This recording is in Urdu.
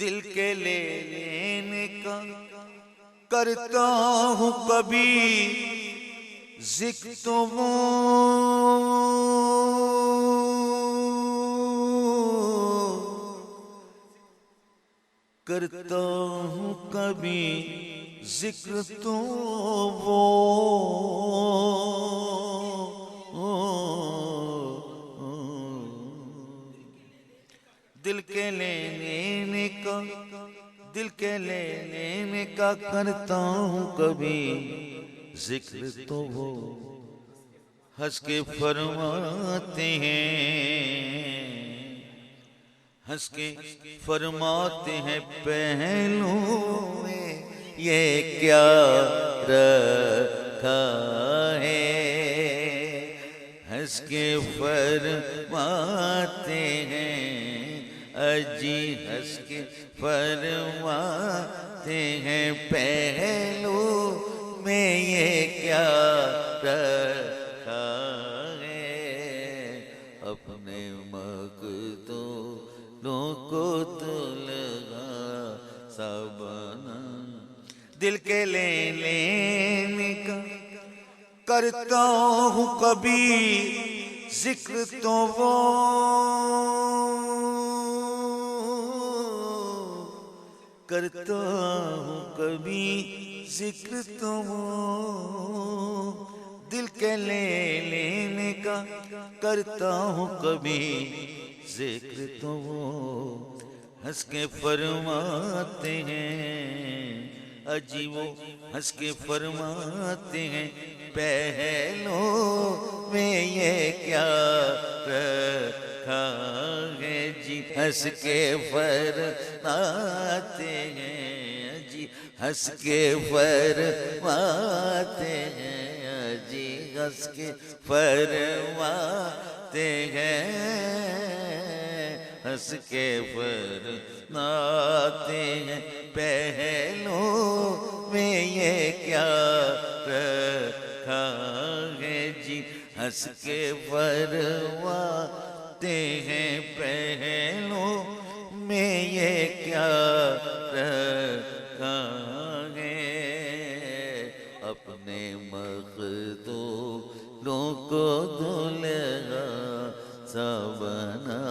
دل کے لے لینے کا کرتا ہوں کبھی ذکر تو وہ کرتا ہوں کبھی ذکر تو وہ دل کے لے لینے کا دل کے لے لینے کا کرتا ہوں کبھی ذکر تو وہ ہنس کے فرماتے ہیں ہنس کے فرماتے ہیں پہلو میں یہ کیا رکھا ہے ہنس کے فرماتے ہیں اجی ہنس کے فرماتے ہیں پہلو میں یہ کیا رکھا ہے اپنے مقتولوں کو تو لگا سا بنا دل کے لے لینے کا کرتا ہوں کبھی ذکر تو وہ کرتا ہوں کبھی ذکر تو وہ دل کے لے لینے کا کرتا ہوں کبھی ذکر تو وہ ہنس کے فرماتے ہیں اجی وہ ہنس کے فرماتے ہیں پہلو میں یہ کیا رکھا ہے جی ہنس کے فرماتے ہیں جی ہنس کے فرماتے ہیں جی ہنس کے فرماتے ہیں ہنس کے فرماتے ہیں پہلو میں یہ کیا رکھا ہے جی ہنس کے فرماتے ہیں پہلو میں یہ کیا رکھا ہے اپنے مقتولوں کو دلہا سا بنا